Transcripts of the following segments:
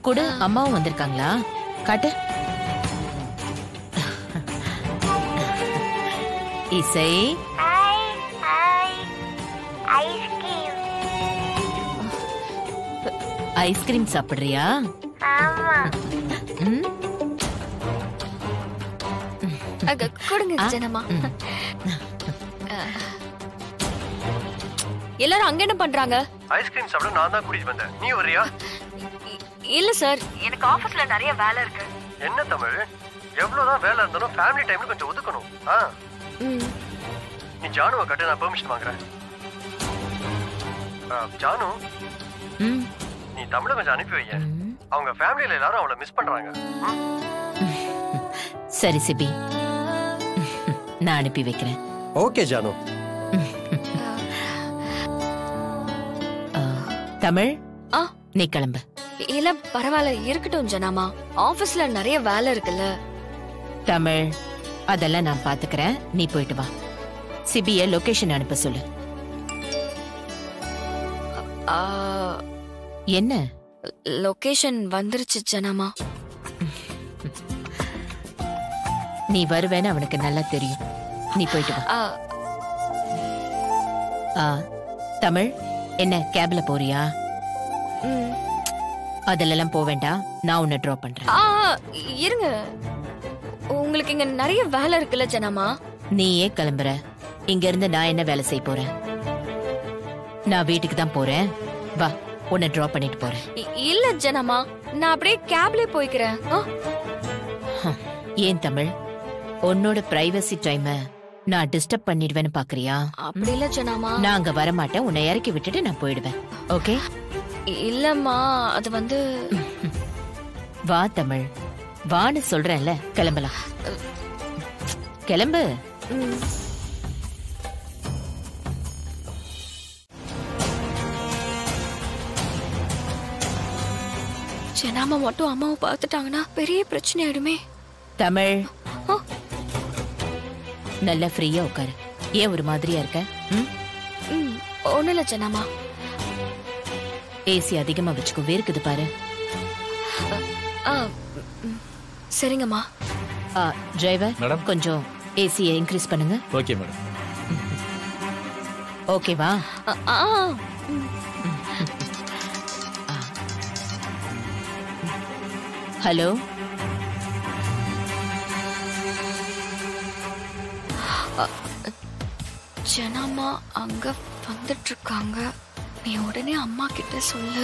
கூட அம்மாவும் வந்திருக்காங்களா? காட்டு. இசை ஐஸ்கிரீம் சாப்பிடுறியா? கொடுங்க ஜனமா. எல்லாரும் அங்க என்ன பண்றாங்க? ஐஸ்கிரீம் சாப்பிட நான் தான் கூட்டிட்டு வந்தேன். நீ வரியா? இல்ல சார், எனக்கு ஆபீஸ்ல நிறைய வேலை இருக்கு. என்ன தமிழ், எவ்வளவுதான் வேலை இருந்தாலும் ஃபேமிலி டைம்ல கொஞ்சம் ஒதுக்கணும். நீ ஜானுவை கட்டு, நான் பெர்மிஷன் வாங்குறேன். ஜானு, நீ தமிழை கொஞ்சம் அனுப்பி வைய. அவங்க ஃபேமிலியில எல்லாரும் அவளை மிஸ் பண்றாங்க. சரி சிபி, நான் அனுப்பி வைக்கிறேன். ஓகே ஜானு. தமிழ், நீ கிளம்பு. இல்ல பரவாயில்ல, இருக்கட்டும் ஜனாமா, ஆபீஸ்ல நிறைய வேலை இருக்குல்ல. தமிழ், அதெல்லாம் நான் பாத்துக்கிறேன், நீ போயிட்டு வா. சிபிய லொகேஷன் அனுப்ப சொல்லு. என்ன? லொகேஷன் வந்துருச்சு ஜனாமா. நீ வருவேன்னு அவனுக்கு நல்லா தெரியும். நீ போயிட்டு வா. தமிழ், என்ன கேப்ல போறியா? அதெல்லாம் போக வேண்டாம், நான் உன்னை டிராப் பண்றேன். இருங்க, உங்களுக்கு இங்க நிறைய வேலை இருக்குல்ல ஜனாமா. நீயே கிளம்புற, இங்க இருந்து நான் என்ன வேலை செய்ய போறேன்? நான் வீட்டுக்கு தான் போறேன். வா, உன்னை டிராப் பண்ணிட்டு போறேன். இல்ல ஜனாமா, நான் அப்படியே கேப்லயே போய்க்கிறேன். ஏன் தமிழ், உன்னோட பிரைவசி டைம் நான் டிஸ்டர்ப் பண்ணிடுவேன்னு பாக்குறியா? அப்படி இல்ல ஜனாமா, நான் அங்க வர மாட்டேன். உன்னை இறக்கி விட்டுட்டு நான் போயிடுவேன். ஓகே? இல்லம்மா, அது வந்து. வா தமிழ், வான்னு சொல்றேன்ல, கிளம்பலாம். கிளம்பு. ஜனாமா மட்டும் அம்மாவை பார்த்துட்டாங்கன்னா பெரிய பிரச்சனை ஆயிடுமே. தமிழ், நல்லா ஃப்ரீயா உட்காரு. ஏன் ஒரு மாதிரியா இருக்க? ஒண்ணு இல்ல ஜனாமா. ஏசி அதிகமா வச்சுக்கோ, வேர்க்குது பாரு. சரிங்கம்மா. டிரைவர், கொஞ்சம் ஏசியை இன்க்ரீஸ் பண்ணுங்க. Okay madam. ஓகேவா? ஹலோ, ஜனாமா அங்க வந்துட்டு இருக்காங்க. நீ உடனே அம்மா கிட்ட சொல்லு.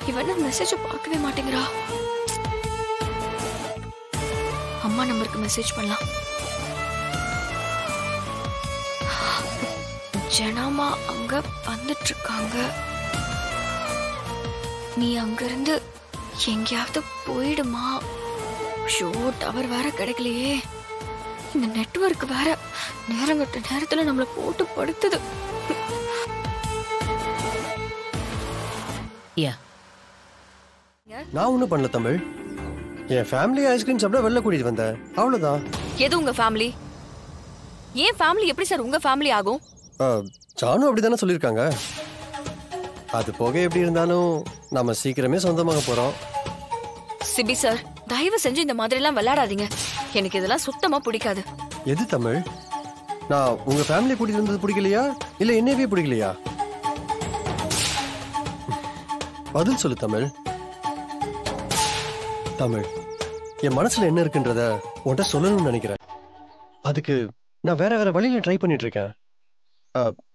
இவன மெசேஜ் பார்க்கவே மாட்டேங்கிறா. அம்மா நம்பருக்கு மெசேஜ் பண்ணலாம். ஜனாமா அங்க வந்துட்டு இருக்காங்க. நீ அங்க இருந்து எங்கேயாவது போயிடுமா? ஷோ, டவர் வேற கிடைக்கலையே. இந்த நெட்வொர்க் வேற நேரங்கட்ட நேரத்துல நம்மள போட்டு படுத்துது. நான் ஒண்ணும் பண்ணல தமிழ். என் ஃபேமிலி ஐஸ்கிரீம் சாப்பிட வெளில கூட்டிட்டு வந்தேன், அவ்வளவுதான். எது உங்க ஃபேமிலி? ஏன் ஃபேமிலி எப்படி சார் உங்க ஃபேமிலி ஆகும்? ஜானு அப்படிதானே சொல்லியிருக்காங்க. அது போக எப்படி இருந்தாலும் நம்ம சீக்கிரமே சொந்தமாக போறோம். சிபி சார், தயவு செஞ்சு இந்த மாதிரி எல்லாம் விளையாடாதீங்க. எனக்கு இதெல்லாம் சுத்தமா பிடிக்காது. எது தமிழ்? நான் உங்க ஃபேமிலி கூட்டிட்டு வந்தது பிடிக்கலையா, இல்ல என்னவே பிடிக்கலையா? பதில் சொல்லு தமிழ். தமிழ், என் மனசுல என்ன இருக்குன்றத உன்கிட்ட சொல்லணும்னு நினைக்கிறேன். அதுக்கு நான் வேற வேற வழியில ட்ரை பண்ணிட்டு இருக்கேன்.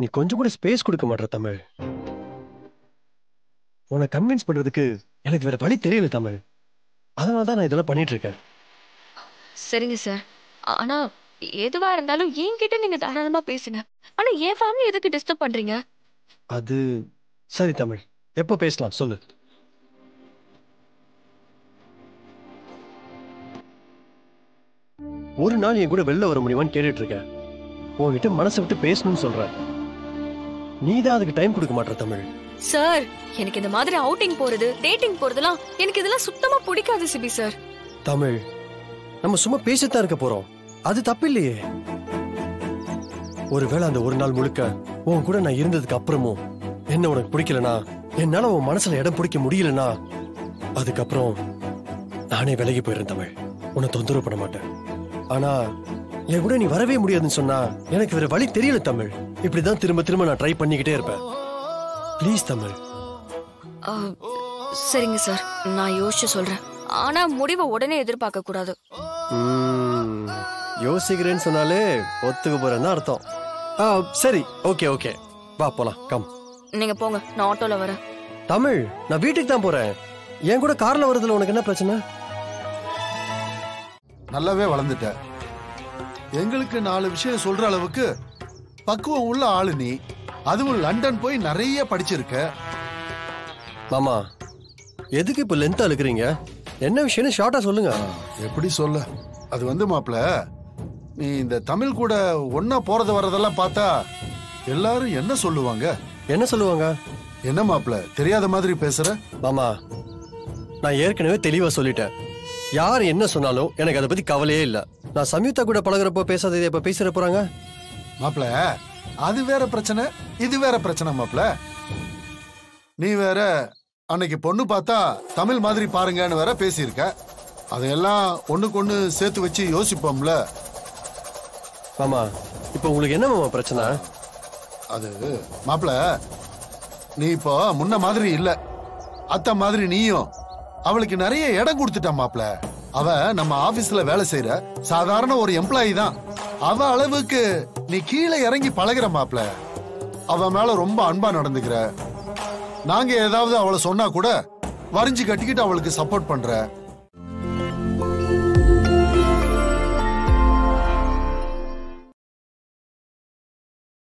நீ கொஞ்சம் கூட ஸ்பேஸ் கொடுக்க மாட்டேற தமிழ். உன்னை கன்வின்ஸ் பண்றதுக்கு எனக்கு வேற வழி தெரியல தமிழ். அதனாலதான் நான் இதெல்லாம் பண்ணிட்டு இருக்கேன். சரிங்க சார், ஆனா எதுவா இருந்தாலும் என்கிட்ட நீங்க தாராளமா பேசுங்க. ஆனா என் ஃபேமிலி எதுக்கு டிஸ்டர்ப் பண்றீங்க? அது சரி தமிழ், எப்போ பேசலாம் சொல்லு. ஒரு நாள் என் கூட வெளில வர முடியுமான்னு கேட்டுட்டு இருக்கேன். உன்கிட்ட மனசை விட்டு பேசணும்னு சொல்றேன். நீதான் அதுக்கு டைம் கொடுக்க மாட்டேற தமிழ். சார், எனக்கு இந்த மாதிரி அவுட்டிங் போறது, டேட்டிங் போறதெல்லாம் எனக்கு இதெல்லாம் சுத்தமா பிடிக்காது சிபி சார். தமிழ், நம்ம சும்மா பேசத்தான் இருக்க போறோம், அது தப்பு இல்லையே. ஒருவேளை அந்த ஒரு நாள் முழுக்க உன் கூட நான் இருந்ததுக்கு அப்புறமும் என்ன உனக்கு பிடிக்கலனா, என்னால உன் மனசுல இடம் பிடிக்க முடியலனா, அதுக்கப்புறம் நானே விலகி போயிடுறேன் தமிழ். உன்னை தொந்தரவு பண்ண மாட்டேன். ஆனா என் கூட நீ வரவே முடியாதுன்னு சொன்னா எனக்கு வேற வழி தெரியல தமிழ். இப்படிதான் திரும்ப திரும்ப நான் ட்ரை பண்ணிக்கிட்டே இருப்பேன். ப்ளீஸ் தமிழ். சரிங்க சார், நான் யோசிச்சு சொல்றேன். ஆனா முடிவை உடனே எதிர்பார்க்க கூடாது. யோசிக்கிறேன்னு சொன்னாலே ஒத்துக்க போறேன்னு அர்த்தம். சரி, ஓகே ஓகே, வா போலாம். கம். நீங்க போங்க, நான் ஆட்டோல வரேன். தமிழ், நான் வீட்டுக்கு தான் போறேன். என் கூட கார்ல வரதுல உனக்கு என்ன பிரச்சனை? நல்லாவே வளர்ந்துட்ட. எங்களுக்கு 4 விஷயம் சொல்ற அளவுக்கு பக்குவம் உள்ள ஆளு நீ. அதுவும் லண்டன் போய் நிறைய படிச்சிருக்க. மாமா, எதுக்கு இப்ப லென்த்தா அழுக்குறீங்க? என்ன விஷயம்னு ஷார்ட்டா சொல்லுங்க. எப்படி சொல்ல? அது மாப்ள, நீ இந்த தமிழ் கூட ஒன்னா போறது வர்றதெல்லாம் பார்த்தா எல்லாரும் என்ன சொல்லுவாங்க? என்ன சொல்லுவாங்க? என்ன மாப்ள தெரியாத மாதிரி பேசுற? மாமா, நான் ஏற்கனவே தெளிவா சொல்லிட்டேன். யார் என்ன சொன்னாலும் எனக்கு அதை பத்தி கவலையே இல்ல. நான் சம்யுக்தா கூட பழகுறப்போ பேசாததை இப்ப பேசிட போறாங்க. மாப்ள, அது வேற பிரச்சனை, இது வேற பிரச்சனை மாப்ள. நீ வேற அன்னைக்கு பொண்ணு பார்த்தா தமிழ் மாதிரி பாருங்கன்னு வேற பேசியிருக்க. அதையெல்லாம் ஒண்ணுக்கு ஒண்ணு சேர்த்து வச்சு யோசிப்போம்ல. மாமா, இப்ப உங்களுக்கு என்ன மாமா பிரச்சனை? அது மாப்ள, நீ இப்போ முன்ன மாதிரி இல்ல. அத்த மாதிரி நீயும் அவளுக்கு நிறைய இடம் கொடுத்துட்டா மாப்ள. அவ நம்ம ஆபீஸ்ல வேலை செய்யற சாதாரண ஒரு எம்ப்ளாயி தான். அவ அளவுக்கு நீ கீழே இறங்கி பழகுற மாப்ள. அவ மேல ரொம்ப அன்பா நடந்துக்கிற. நாங்க ஏதாவது அவளை சொன்னா கூட வரிஞ்சு கட்டிக்கிட்டு அவளுக்கு சப்போர்ட் பண்ற.